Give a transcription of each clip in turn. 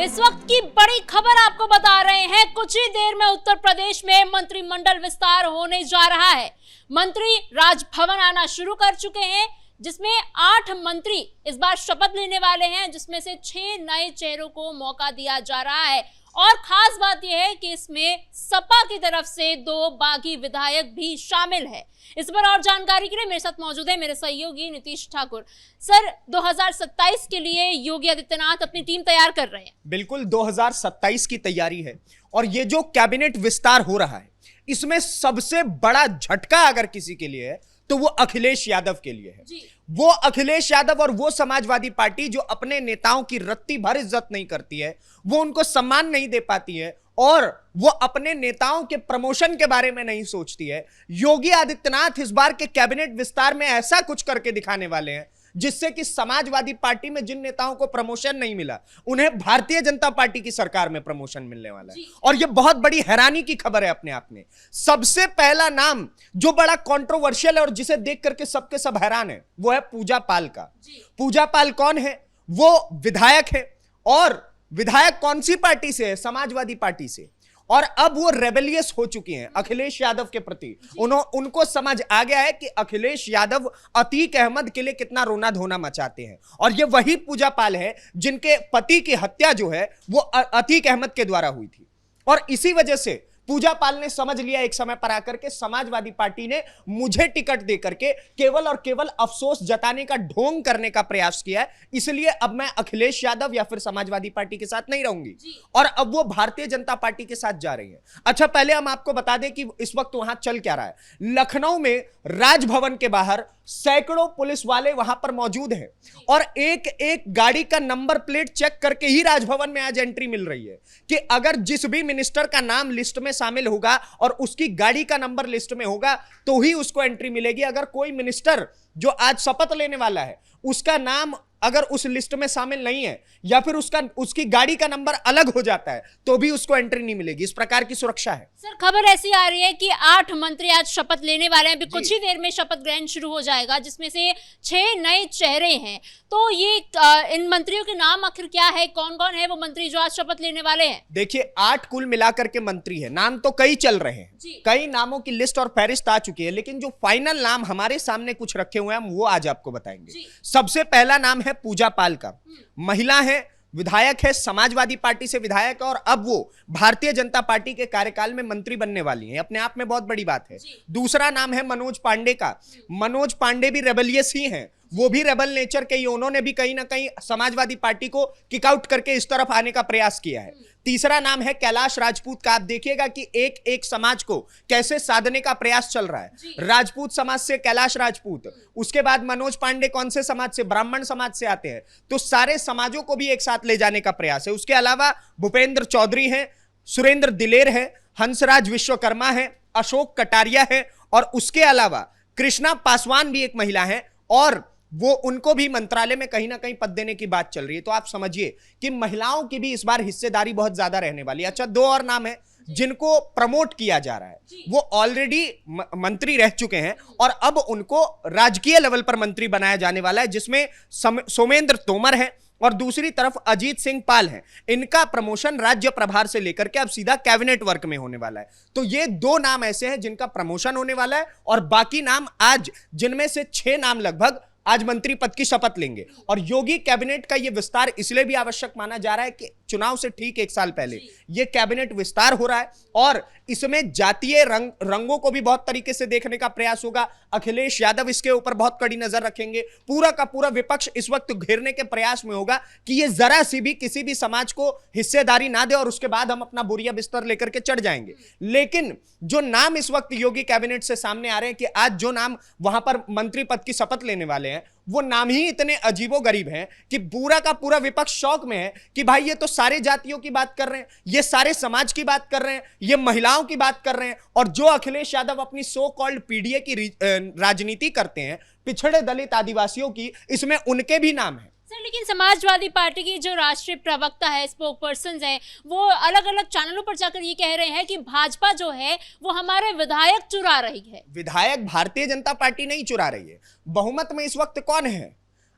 इस वक्त की बड़ी खबर आपको बता रहे हैं। कुछ ही देर में उत्तर प्रदेश में मंत्रिमंडल विस्तार होने जा रहा है। मंत्री राजभवन आना शुरू कर चुके हैं, जिसमें 8 मंत्री इस बार शपथ लेने वाले हैं, जिसमें से 6 नए चेहरों को मौका दिया जा रहा है। और खास बात यह है कि इसमें सपा की तरफ से 2 बागी विधायक भी शामिल है। इस पर और जानकारी के लिए मेरे साथ मौजूद है मेरे सहयोगी नीतीश ठाकुर। सर, 2027 के लिए योगी आदित्यनाथ अपनी टीम तैयार कर रहे हैं। बिल्कुल 2027 की तैयारी है और ये जो कैबिनेट विस्तार हो रहा है, इसमें सबसे बड़ा झटका अगर किसी के लिए है तो वो अखिलेश यादव के लिए है। वो अखिलेश यादव और वो समाजवादी पार्टी जो अपने नेताओं की रत्ती भर इज्जत नहीं करती है, वो उनको सम्मान नहीं दे पाती है और वो अपने नेताओं के प्रमोशन के बारे में नहीं सोचती है। योगी आदित्यनाथ इस बार के कैबिनेट विस्तार में ऐसा कुछ करके दिखाने वाले हैं जिससे कि समाजवादी पार्टी में जिन नेताओं को प्रमोशन नहीं मिला, उन्हें भारतीय जनता पार्टी की सरकार में प्रमोशन मिलने वाला है। और यह बहुत बड़ी हैरानी की खबर है अपने आप में। सबसे पहला नाम जो बड़ा कंट्रोवर्शियल है और जिसे देख करके सबके सब हैरान है, वो है पूजा पाल का। पूजा पाल कौन है? वो विधायक है और विधायक कौन सी पार्टी से है? समाजवादी पार्टी से। और अब वो रेबेलियस हो चुकी हैं अखिलेश यादव के प्रति। उनको समझ आ गया है कि अखिलेश यादव अतीक अहमद के लिए कितना रोना धोना मचाते हैं। और ये वही पूजा पाल है जिनके पति की हत्या जो है वो अतीक अहमद के द्वारा हुई थी। और इसी वजह से पूजा पाल ने समझ लिया एक समय पर आकर के समाजवादी पार्टी ने मुझे टिकट देकर के केवल और केवल अफसोस जताने का ढोंग करने का प्रयास किया है, इसलिए अब मैं अखिलेश यादव या फिर समाजवादी पार्टी के साथ नहीं रहूंगी। और अब वो भारतीय जनता पार्टी के साथ जा रही है। अच्छा, पहले हम आपको बता दें कि इस वक्त वहां चल क्या रहा है। लखनऊ में राजभवन के बाहर सैकड़ों पुलिस वाले वहां पर मौजूद हैं और एक एक गाड़ी का नंबर प्लेट चेक करके ही राजभवन में आज एंट्री मिल रही है कि अगर जिस भी मिनिस्टर का नाम लिस्ट में शामिल होगा और उसकी गाड़ी का नंबर लिस्ट में होगा तो ही उसको एंट्री मिलेगी। अगर कोई मिनिस्टर जो आज शपथ लेने वाला है उसका नाम अगर उस लिस्ट में शामिल नहीं है या फिर उसकी गाड़ी का नंबर अलग हो जाता है तो भी उसको एंट्री नहीं मिलेगी। इस प्रकार की सुरक्षा है। सर, खबर ऐसी आ रही है कि 8 मंत्री आज शपथ लेने वाले हैं। अभी कुछ ही देर में शपथ ग्रहण शुरू हो जाएगा, जिसमें से 6 नए चेहरे हैं। तो ये इन मंत्रियों के नाम आखिर क्या है? कौन कौन है वो मंत्री जो आज शपथ लेने वाले हैं? देखिए, 8 कुल मिलाकर के मंत्री है। नाम तो कई चल रहे हैं, कई नामों की लिस्ट और फहरिस्त आ चुकी है, लेकिन जो फाइनल नाम हमारे सामने कुछ रखे हुए हैं हम वो आज आपको बताएंगे। सबसे पहला नाम है पूजा पाल का। महिला है, विधायक है, समाजवादी पार्टी से विधायक है और अब वो भारतीय जनता पार्टी के कार्यकाल में मंत्री बनने वाली हैं। अपने आप में बहुत बड़ी बात है। दूसरा नाम है मनोज पांडे का। मनोज पांडे भी रेबेलियस ही हैं, वो भी रेबल नेचर के ही। उन्होंने भी कहीं ना कहीं समाजवादी पार्टी को किक आउट करके इस तरफ आने का प्रयास किया है। तीसरा नाम है कैलाश राजपूत का। आप देखिएगा कि एक एक समाज को कैसे साधने का प्रयास चल रहा है। राजपूत समाज से कैलाश राजपूत, उसके बाद मनोज पांडे कौन से समाज से? ब्राह्मण समाज से आते हैं। तो सारे समाजों को भी एक साथ ले जाने का प्रयास है। उसके अलावा भूपेंद्र चौधरी हैं, सुरेंद्र दिलेर है, हंसराज विश्वकर्मा है, अशोक कटारिया है और उसके अलावा कृष्णा पासवान भी एक महिला है और वो उनको भी मंत्रालय में कहीं ना कहीं पद देने की बात चल रही है। तो आप समझिए कि महिलाओं की भी इस बार हिस्सेदारी बहुत ज्यादा रहने वाली है। अच्छा, 2 और नाम है जिनको प्रमोट किया जा रहा है। वो ऑलरेडी मंत्री रह चुके हैं और अब उनको राजकीय लेवल पर मंत्री बनाया जाने वाला है, जिसमें सोमेंद्र तोमर है और दूसरी तरफ अजीत सिंह पाल हैं। इनका प्रमोशन राज्य प्रभार से लेकर के अब सीधा कैबिनेट वर्क में होने वाला है। तो ये 2 नाम ऐसे हैं जिनका प्रमोशन होने वाला है और बाकी नाम आज, जिनमें से 6 नाम लगभग आज मंत्री पद की शपथ लेंगे। और योगी कैबिनेट का यह विस्तार इसलिए भी आवश्यक माना जा रहा है कि चुनाव से ठीक 1 साल पहले यह कैबिनेट विस्तार हो रहा है और इसमें जातीय रंगों को भी बहुत तरीके से देखने का प्रयास होगा। अखिलेश यादव इसके ऊपर बहुत कड़ी नजर रखेंगे। पूरा का पूरा विपक्ष इस वक्त घेरने के प्रयास में होगा कि ये जरा सी भी किसी भी समाज को हिस्सेदारी ना दे और उसके बाद हम अपना बोरिया बिस्तर लेकर के चढ़ जाएंगे। लेकिन जो नाम इस वक्त योगी कैबिनेट से सामने आ रहे हैं कि आज जो नाम वहां पर मंत्री पद की शपथ लेने वाले हैं, वो नाम ही इतने अजीबोगरीब हैं कि पूरा का पूरा विपक्ष शौक में है कि भाई ये तो सारे जातियों की बात कर रहे हैं, ये सारे समाज की बात कर रहे हैं, ये महिलाओं की बात कर रहे हैं। और जो अखिलेश यादव अपनी सो कॉल्ड पीडीए की राजनीति करते हैं, पिछड़े दलित आदिवासियों की, इसमें उनके भी नाम है। सर, लेकिन समाजवादी पार्टी की जो राष्ट्रीय प्रवक्ता है, स्पोक पर्सन है, वो अलग अलग चैनलों पर जाकर ये कह रहे हैं कि भाजपा जो है वो हमारे विधायक चुरा रही है। विधायक भारतीय जनता पार्टी नहीं चुरा रही है। बहुमत में इस वक्त कौन है?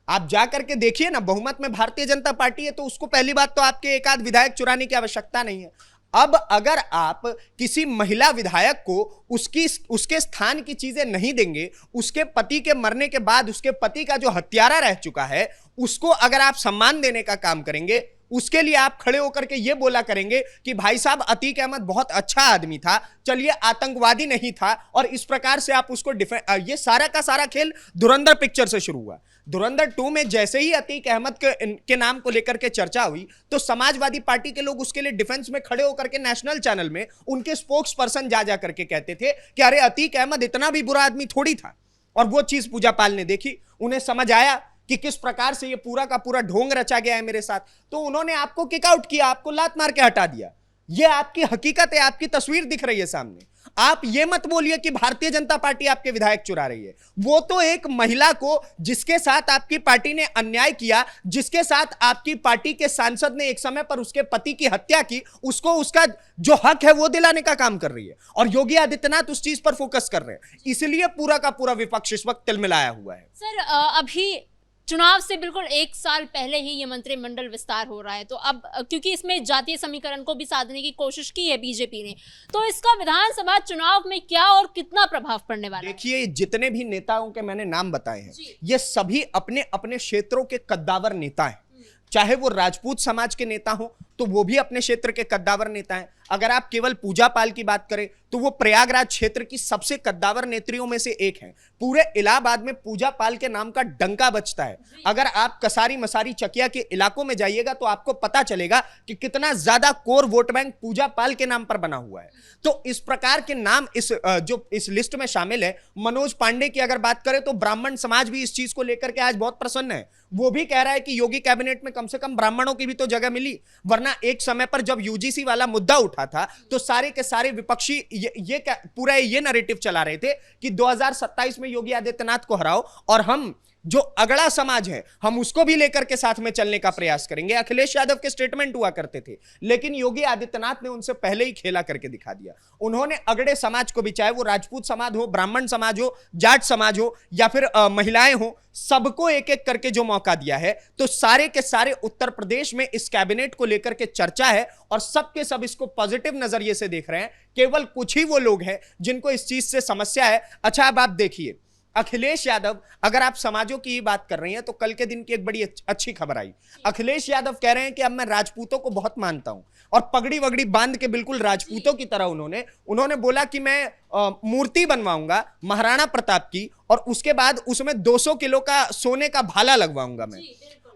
आप जा करके देखिए ना, बहुमत में भारतीय जनता पार्टी है, तो उसको पहली बात तो आपके एक आध विधायक चुराने की आवश्यकता नहीं है। अब अगर आप किसी महिला विधायक को उसके स्थान की चीजें नहीं देंगे, उसके पति के मरने के बाद उसके पति का जो हत्यारा रह चुका है उसको अगर आप सम्मान देने का काम करेंगे, उसके लिए आप खड़े होकर के ये बोला करेंगे कि भाई साहब अतीक अहमद बहुत अच्छा आदमी था, चलिए आतंकवादी नहीं था, और इस प्रकार से आप उसको ये सारा का सारा खेल धुरंधर पिक्चर से शुरू हुआ। धुरंधर 2 में जैसे ही अतीक अहमद के नाम को लेकर के चर्चा हुई तो समाजवादी पार्टी के लोग उसके लिए डिफेंस में खड़े होकर के नेशनल चैनल में उनके स्पोक्स पर्सन जा करके कहते थे कि अरे अतीक अहमद इतना भी बुरा आदमी थोड़ी था। और वो चीज पूजा पाल ने देखी, उन्हें समझ आया कि किस प्रकार से ये पूरा का पूरा ढोंग रचा गया है मेरे साथ, तो उन्होंने आपको किक आउट किया, आपको लात मार के हटा दिया। ये आपकी हकीकत है, आपकी तस्वीर दिख रही है सामने। आप ये मत बोलिए कि भारतीय जनता पार्टी आपके विधायक चुरा रही है। वो तो एक महिला को, जिसके साथ आपकी पार्टी ने अन्याय किया, जिसके साथ आपकी पार्टी के सांसद ने एक समय पर उसके पति की हत्या की, उसको उसका जो हक है वो दिलाने का काम कर रही है। और योगी आदित्यनाथ उस चीज पर फोकस कर रहे हैं, इसलिए पूरा का पूरा विपक्ष इस वक्त तिलमिलाया हुआ है। सर, अभी चुनाव से बिल्कुल 1 साल पहले ही ये मंत्रिमंडल विस्तार हो रहा है, तो अब क्योंकि इसमें जातीय समीकरण को भी साधने की कोशिश की है बीजेपी ने, तो इसका विधानसभा चुनाव में क्या और कितना प्रभाव पड़ने वाला है? देखिए, जितने भी नेताओं के मैंने नाम बताए हैं, ये सभी अपने अपने क्षेत्रों के कद्दावर नेता हैं। चाहे वो राजपूत समाज के नेता हो तो वो भी अपने क्षेत्र के कद्दावर नेता हैं। अगर आप केवल पूजा पाल की बात करें तो वो प्रयागराज क्षेत्र की सबसे कद्दावर नेत्रियों में से एक हैं। पूरे इलाहाबाद में पूजा पाल के नाम का डंका बजता है। अगर आप कसारी मसारी चकिया के इलाकों में जाइएगा तो आपको पता चलेगा कि कितना ज्यादा कोर वोट बैंक पूजा पाल के नाम पर बना हुआ है। तो इस प्रकार के नाम इस लिस्ट में शामिल है। मनोज पांडे की अगर बात करें तो ब्राह्मण समाज भी इस चीज को लेकर के आज बहुत प्रसन्न है। वो भी कह रहा है कि योगी कैबिनेट में कम से कम ब्राह्मणों की भी तो जगह मिली, वरना एक समय पर जब यूजीसी वाला मुद्दा उठा था तो सारे के सारे विपक्षी पूरा ये नैरेटिव चला रहे थे कि 2027 में योगी आदित्यनाथ को हराओ और हम जो अगड़ा समाज है हम उसको भी लेकर के साथ में चलने का प्रयास करेंगे। अखिलेश यादव के स्टेटमेंट हुआ करते थे, लेकिन योगी आदित्यनाथ ने उनसे पहले ही खेला करके दिखा दिया। उन्होंने अगड़े समाज को भी, चाहे वो राजपूत समाज हो, ब्राह्मण समाज हो, जाट समाज हो या फिर महिलाएं हो, सबको एक एक करके जो मौका दिया है। तो सारे के सारे उत्तर प्रदेश में इस कैबिनेट को लेकर के चर्चा है और सबके सब इसको पॉजिटिव नजरिए से देख रहे हैं। केवल कुछ ही वो लोग हैं जिनको इस चीज से समस्या है। अच्छा, अब आप देखिए, अखिलेश यादव, अगर आप समाजों की बात कर रही हैं तो कल के दिन की एक बड़ी अच्छी खबर आई। अखिलेश यादव कह रहे हैं कि अब मैं राजपूतों को बहुत मानता हूं और पगड़ी वगड़ी बांध के बिल्कुल राजपूतों की तरह उन्होंने बोला कि मैं मूर्ति बनवाऊंगा महाराणा प्रताप की और उसके बाद उसमें 200 किलो का सोने का भाला लगवाऊंगा मैं।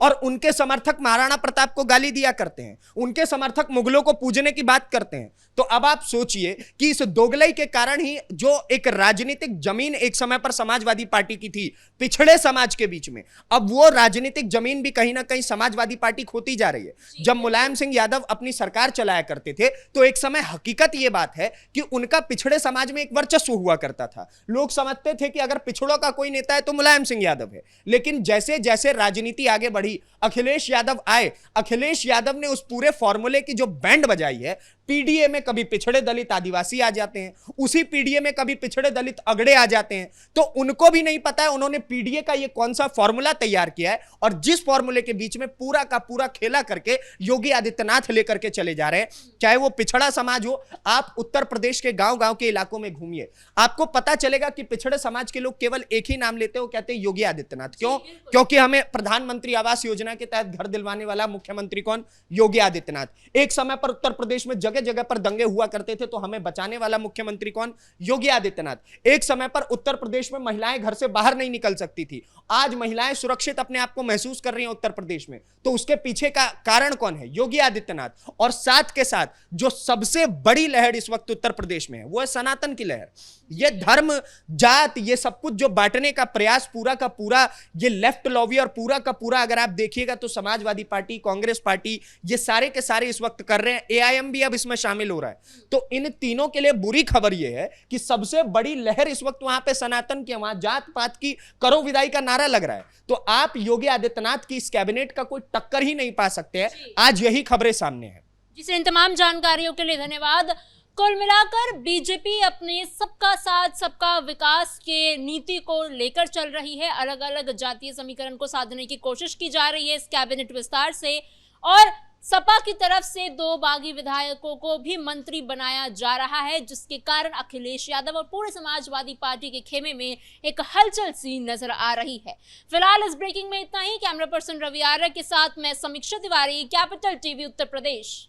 और उनके समर्थक महाराणा प्रताप को गाली दिया करते हैं, उनके समर्थक मुगलों को पूजने की बात करते हैं। तो अब आप सोचिए कि इस दोगलाई के कारण ही जो एक राजनीतिक जमीन एक समय पर समाजवादी पार्टी की थी पिछड़े समाज के बीच में, अब वो राजनीतिक जमीन भी कहीं ना कहीं समाजवादी पार्टी खोती जा रही है। जब मुलायम सिंह यादव अपनी सरकार चलाया करते थे तो एक समय हकीकत ये बात है कि उनका पिछड़े समाज में एक वर्चस्व हुआ करता था। लोग समझते थे कि अगर पिछड़ों का कोई नेता है तो मुलायम सिंह यादव है। लेकिन जैसे जैसे राजनीति आगे बढ़ी, अखिलेश यादव आए, अखिलेश यादव ने उस पूरे फॉर्मूले की जो बैंड बजाई है, पीडीए में कभी पिछड़े दलित आदिवासी आ जाते हैं, उसी पीडीए में कभी पिछड़े दलित अगड़े आ जाते हैं। तो उनको भी नहीं पता है उन्होंने पीडीए का ये कौन सा फॉर्मूला तैयार किया है और जिस फॉर्मूले के बीच में पूरा का पूरा खेला करके योगी आदित्यनाथ लेकर के चले जा रहे हैं। चाहे वो पिछड़ा समाज हो, आप उत्तर प्रदेश के गांव-गांव के इलाकों में घूमिए, आपको पता चलेगा कि पिछड़े समाज के लोग केवल एक ही नाम लेते हो, कहते हैं योगी आदित्यनाथ। क्यों? क्योंकि हमें प्रधानमंत्री आवास योजना के तहत घर दिलवाने वाला मुख्यमंत्री कौन? योगी आदित्यनाथ। एक समय पर उत्तर प्रदेश में जगह जगह पर दंगे हुआ करते थे तो हमें बचाने वाला मुख्यमंत्री कौन? योगी आदित्यनाथ। एक समय पर उत्तर प्रदेश में महिलाएं घर से बाहर नहीं निकल सकती थी, आज महिलाएं सुरक्षित अपने आप को महसूस कर रही हैं उत्तर प्रदेश में, तो उसके पीछे का कारण कौन है? योगी आदित्यनाथ। और साथ के साथ जो सबसे बड़ी लहर इस वक्त उत्तर प्रदेश में है वो है सनातन की लहर। ये धर्म जात ये सब कुछ जो बांटने का प्रयास पूरा का पूरा ये लेफ्ट लॉबी और पूरा का पूरा अगर आप देखिएगा तो समाजवादी पार्टी, कांग्रेस पार्टी, ये सारे के सारे इस वक्त कर रहे हैं। एआईएम भी अब इसमें शामिल हो रहा है। तो इन तीनों के लिए बुरी खबर यह है कि सबसे बड़ी लहर इस वक्त वहां पे सनातन की, वहां जात पात की करो विदाई का नारा लग रहा है। तो आप योगी आदित्यनाथ की इस कैबिनेट का कोई टक्कर ही नहीं पा सकते हैं। आज यही खबरें सामने है। जिस इन तमाम जानकारियों के लिए धन्यवाद। कुल मिलाकर बीजेपी अपने सबका साथ सबका विकास के नीति को लेकर चल रही है। अलग अलग जातीय समीकरण को साधने की कोशिश की जा रही है इस कैबिनेट विस्तार से, और सपा की तरफ से 2 बागी विधायकों को भी मंत्री बनाया जा रहा है, जिसके कारण अखिलेश यादव और पूरे समाजवादी पार्टी के खेमे में एक हलचल सी नजर आ रही है। फिलहाल इस ब्रेकिंग में इतना ही। कैमरा पर्सन रवि आर्य के साथ मैं समीक्षा तिवारी, कैपिटल टीवी उत्तर प्रदेश।